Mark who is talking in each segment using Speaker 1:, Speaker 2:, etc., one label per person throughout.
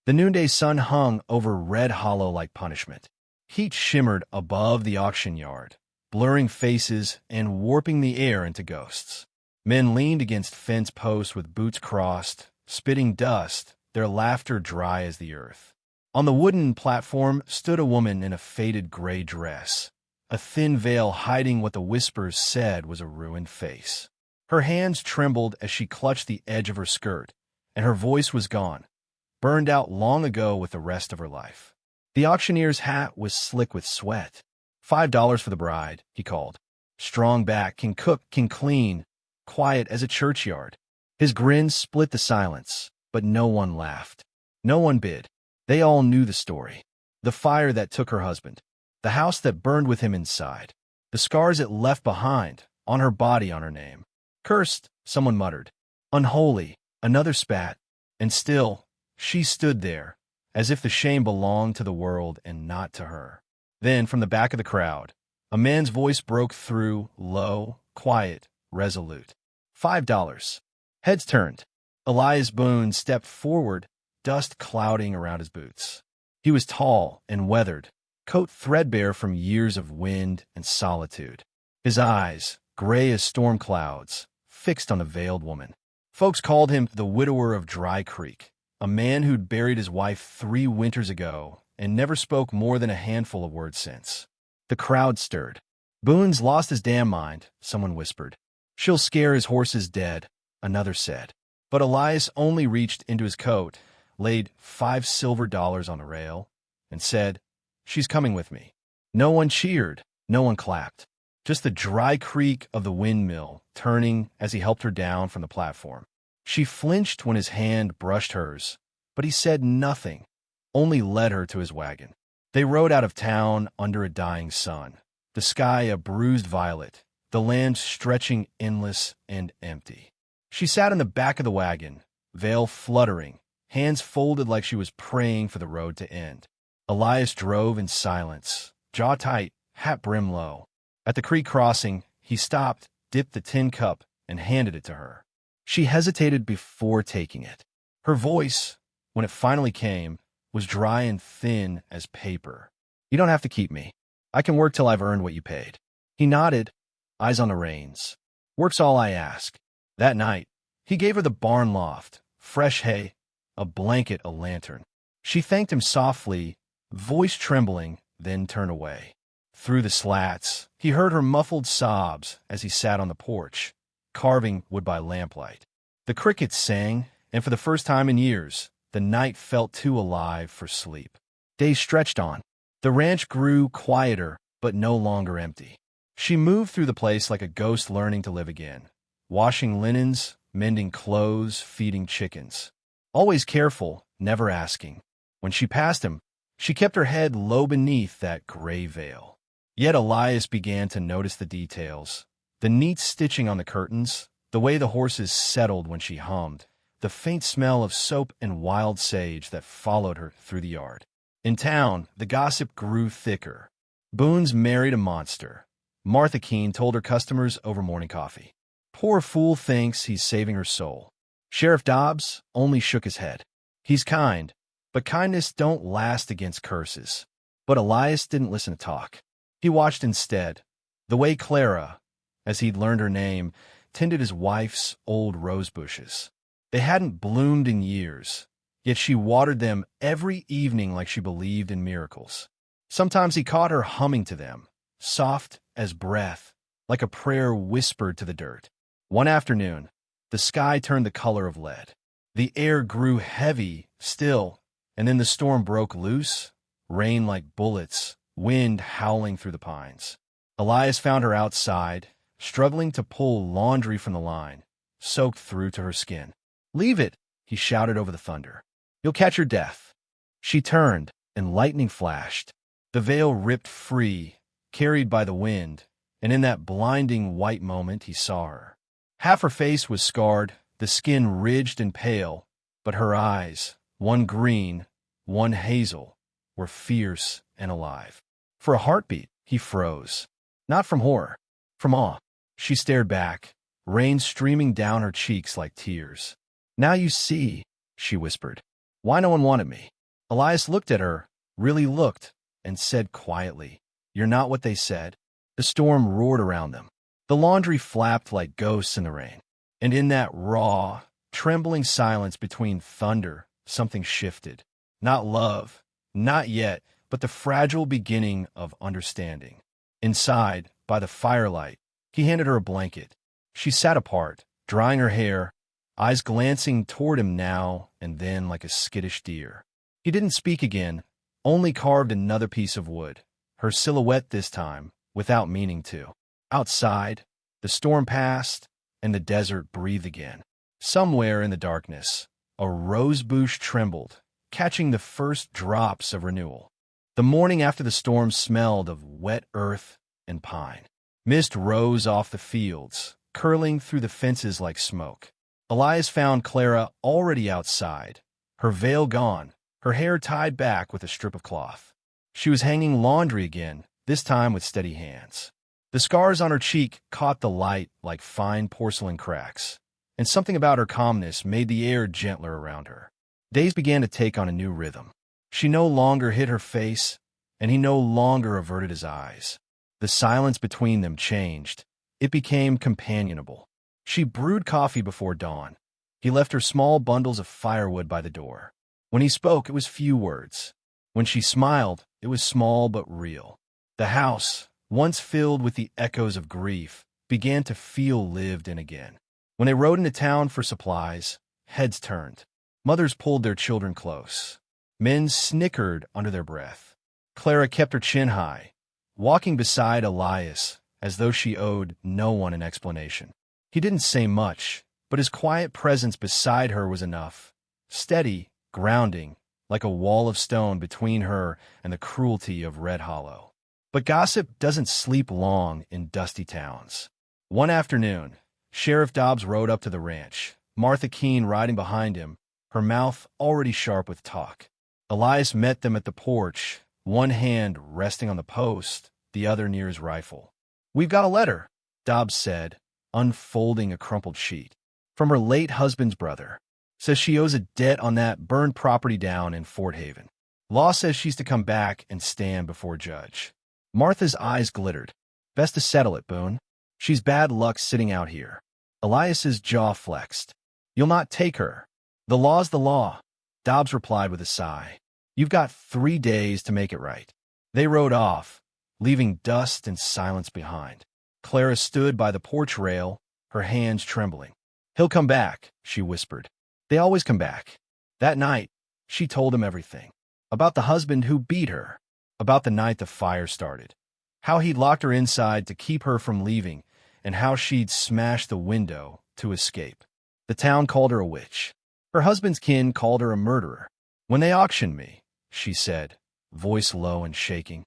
Speaker 1: The noonday sun hung over Red Hollow like punishment. Heat shimmered above the auction yard, blurring faces and warping the air into ghosts. Men leaned against fence posts with boots crossed, spitting dust, their laughter dry as the earth. On the wooden platform stood a woman in a faded gray dress, a thin veil hiding what the whispers said was a ruined face. Her hands trembled as she clutched the edge of her skirt, and her voice was gone, burned out long ago with the rest of her life. The auctioneer's hat was slick with sweat. $5 for the bride, he called. Strong back, can cook, can clean, quiet as a churchyard. His grin split the silence, but no one laughed. No one bid. They all knew the story. The fire that took her husband. The house that burned with him inside. The scars it left behind, on her body, on her name. Cursed, someone muttered. Unholy, another spat. And still, she stood there, as if the shame belonged to the world and not to her. Then, from the back of the crowd, a man's voice broke through, low, quiet, resolute. $5. Heads turned. Elias Boone stepped forward, dust clouding around his boots. He was tall and weathered, coat threadbare from years of wind and solitude. His eyes, gray as storm clouds, fixed on the veiled woman. Folks called him the widower of Dry Creek, a man who'd buried his wife 3 winters ago and never spoke more than a handful of words since. The crowd stirred. Boone's lost his damn mind, someone whispered. She'll scare his horses dead, another said. But Elias only reached into his coat, laid $5 silver on a rail, and said, She's coming with me. No one cheered, no one clapped. Just the dry creak of the windmill turning as he helped her down from the platform. She flinched when his hand brushed hers, but he said nothing, only led her to his wagon. They rode out of town under a dying sun, the sky a bruised violet, the land stretching endless and empty. She sat in the back of the wagon, veil fluttering, hands folded like she was praying for the road to end. Elias drove in silence, jaw tight, hat brim low. At the creek crossing, he stopped, dipped the tin cup, and handed it to her. She hesitated before taking it. Her voice, when it finally came, was dry and thin as paper. You don't have to keep me. I can work till I've earned what you paid. He nodded, eyes on the reins. Work's all I ask. That night, he gave her the barn loft, fresh hay, a blanket, a lantern. She thanked him softly, voice trembling, then turned away. Through the slats, he heard her muffled sobs as he sat on the porch, carving wood by lamplight. The crickets sang, and for the first time in years, the night felt too alive for sleep. Days stretched on. The ranch grew quieter, but no longer empty. She moved through the place like a ghost learning to live again, washing linens, mending clothes, feeding chickens. Always careful, never asking. When she passed him, she kept her head low beneath that gray veil. Yet Elias began to notice the details, the neat stitching on the curtains, the way the horses settled when she hummed, the faint smell of soap and wild sage that followed her through the yard. In town, the gossip grew thicker. Boone's married a monster. Martha Keene told her customers over morning coffee. Poor fool thinks he's saving her soul. Sheriff Dobbs only shook his head. He's kind, but kindness don't last against curses. But Elias didn't listen to talk. He watched instead, the way Clara, as he'd learned her name, tended his wife's old rose bushes. They hadn't bloomed in years, yet she watered them every evening like she believed in miracles. Sometimes he caught her humming to them, soft as breath, like a prayer whispered to the dirt. One afternoon, the sky turned the color of lead. The air grew heavy, still, and then the storm broke loose, rain like bullets, wind howling through the pines. Elias found her outside, struggling to pull laundry from the line, soaked through to her skin. Leave it, he shouted over the thunder. You'll catch your death. She turned, and lightning flashed. The veil ripped free, carried by the wind, and in that blinding white moment he saw her. Half her face was scarred, the skin ridged and pale, but her eyes, one green, one hazel, were fierce and alive. For a heartbeat, he froze. Not from horror, from awe. She stared back, rain streaming down her cheeks like tears. Now you see, she whispered. Why no one wanted me? Elias looked at her, really looked, and said quietly, "You're not what they said." The storm roared around them. The laundry flapped like ghosts in the rain. And in that raw, trembling silence between thunder, something shifted. Not love, not yet, but the fragile beginning of understanding. Inside, by the firelight, he handed her a blanket. She sat apart, drying her hair, eyes glancing toward him now and then like a skittish deer. He didn't speak again, only carved another piece of wood, her silhouette this time, without meaning to. Outside, the storm passed, and the desert breathed again. Somewhere in the darkness, a rose bush trembled, catching the first drops of renewal. The morning after the storm smelled of wet earth and pine. Mist rose off the fields, curling through the fences like smoke. Elias found Clara already outside, her veil gone, her hair tied back with a strip of cloth. She was hanging laundry again, this time with steady hands. The scars on her cheek caught the light like fine porcelain cracks, and something about her calmness made the air gentler around her. Days began to take on a new rhythm. She no longer hid her face, and he no longer averted his eyes. The silence between them changed. It became companionable. She brewed coffee before dawn. He left her small bundles of firewood by the door. When he spoke, it was few words. When she smiled, it was small but real. The house, once filled with the echoes of grief, began to feel lived in again. When they rode into town for supplies, heads turned. Mothers pulled their children close. Men snickered under their breath. Clara kept her chin high, walking beside Elias as though she owed no one an explanation. He didn't say much, but his quiet presence beside her was enough. Steady, grounding, like a wall of stone between her and the cruelty of Red Hollow. But gossip doesn't sleep long in dusty towns. One afternoon, Sheriff Dobbs rode up to the ranch, Martha Keene riding behind him, her mouth already sharp with talk. Elias met them at the porch, one hand resting on the post, the other near his rifle. "We've got a letter," Dobbs said, unfolding a crumpled sheet. "From her late husband's brother. Says she owes a debt on that burned property down in Fort Haven. Law says she's to come back and stand before judge." Martha's eyes glittered. "Best to settle it, Boone. She's bad luck sitting out here." Elias's jaw flexed. "You'll not take her. The law's the law," Dobbs replied with a sigh. "You've got 3 days to make it right." They rode off, leaving dust and silence behind. Clara stood by the porch rail, her hands trembling. "He'll come back," she whispered. "They always come back." That night, she told him everything. About the husband who beat her. About the night the fire started. How he'd locked her inside to keep her from leaving, and how she'd smashed the window to escape. The town called her a witch. Her husband's kin called her a murderer. "When they auctioned me," she said, voice low and shaking,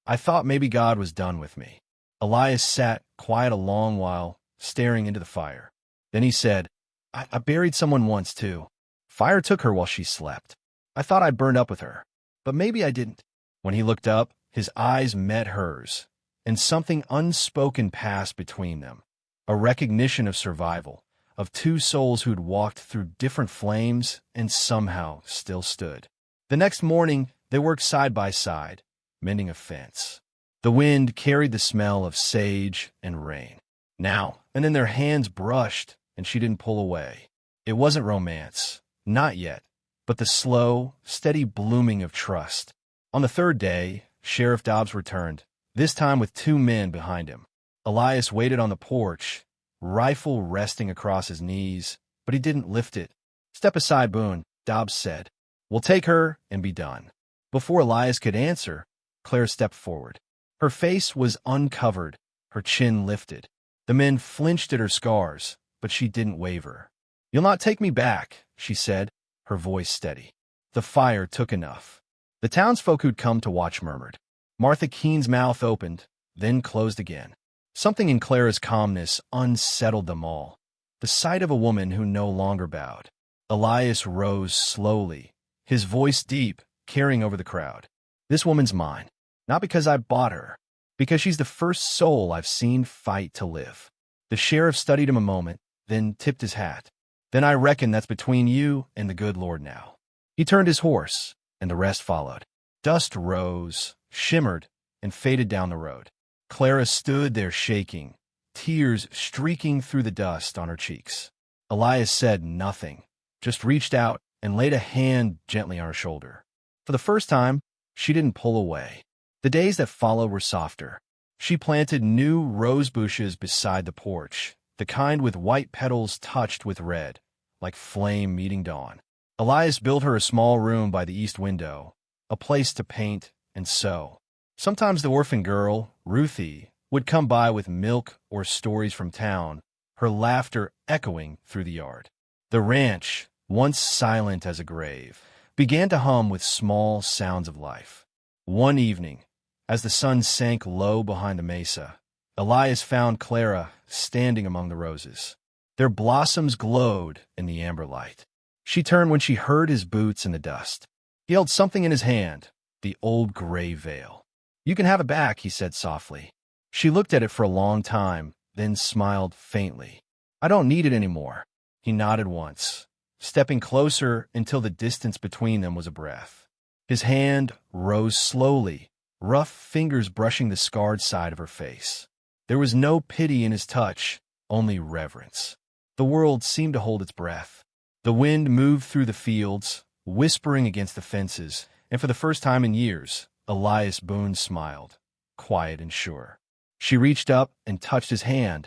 Speaker 1: "I thought maybe God was done with me." Elias sat quiet a long while, staring into the fire. Then he said, I buried someone once, too. Fire took her while she slept. I thought I'd burned up with her, but maybe I didn't." When he looked up, his eyes met hers, and something unspoken passed between them. A recognition of survival, of two souls who'd walked through different flames and somehow still stood. The next morning, they worked side by side, mending a fence. The wind carried the smell of sage and rain. Now and then their hands brushed, and she didn't pull away. It wasn't romance, not yet, but the slow, steady blooming of trust. On the third day, Sheriff Dobbs returned, this time with 2 men behind him. Elias waited on the porch, rifle resting across his knees, but he didn't lift it. "Step aside, Boone," Dobbs said. "We'll take her and be done." Before Elias could answer, Claire stepped forward. Her face was uncovered, her chin lifted. The men flinched at her scars, but she didn't waver. "You'll not take me back," she said, her voice steady. The fire took enough. The townsfolk who'd come to watch murmured. Martha Keene's mouth opened, then closed again. Something in Clara's calmness unsettled them all. The sight of a woman who no longer bowed. Elias rose slowly, his voice deep, carrying over the crowd. "This woman's mine, not because I bought her, because she's the first soul I've seen fight to live." The sheriff studied him a moment, then tipped his hat. "Then I reckon that's between you and the good Lord now." He turned his horse, and the rest followed. Dust rose, shimmered, and faded down the road. Clara stood there shaking, tears streaking through the dust on her cheeks. Elias said nothing, just reached out and laid a hand gently on her shoulder. For the first time, she didn't pull away. The days that followed were softer. She planted new rose bushes beside the porch, the kind with white petals touched with red, like flame meeting dawn. Elias built her a small room by the east window, a place to paint and sew. Sometimes the orphan girl, Ruthie, would come by with milk or stories from town, her laughter echoing through the yard. The ranch, once silent as a grave, began to hum with small sounds of life. One evening, as the sun sank low behind the mesa, Elias found Clara standing among the roses. Their blossoms glowed in the amber light. She turned when she heard his boots in the dust. He held something in his hand, the old gray veil. "You can have it back," he said softly. She looked at it for a long time, then smiled faintly. "I don't need it anymore." He nodded once, stepping closer until the distance between them was a breath. His hand rose slowly, rough fingers brushing the scarred side of her face. There was no pity in his touch, only reverence. The world seemed to hold its breath. The wind moved through the fields, whispering against the fences, and for the first time in years, Elias Boone smiled, quiet and sure. She reached up and touched his hand,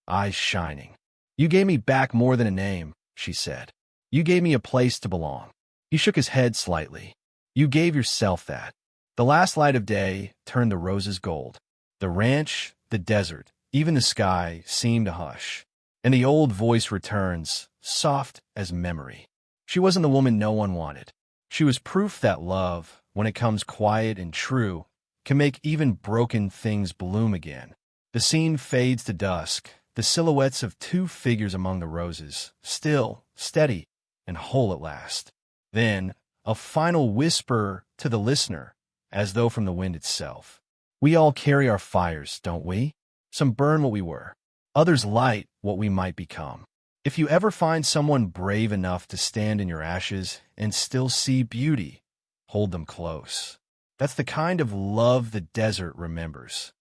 Speaker 1: eyes shining. "You gave me back more than a name," she said. "You gave me a place to belong." He shook his head slightly. "You gave yourself that." The last light of day turned the roses gold. The ranch, the desert, even the sky seemed to hush. And the old voice returns, soft as memory. She wasn't the woman no one wanted. She was proof that love, when it comes quiet and true, can make even broken things bloom again. The scene fades to dusk, the silhouettes of two figures among the roses, still, steady, and whole at last. Then, a final whisper to the listener, as though from the wind itself. "We all carry our fires, don't we? Some burn what we were. Others light what we might become. If you ever find someone brave enough to stand in your ashes and still see beauty, hold them close. That's the kind of love the desert remembers."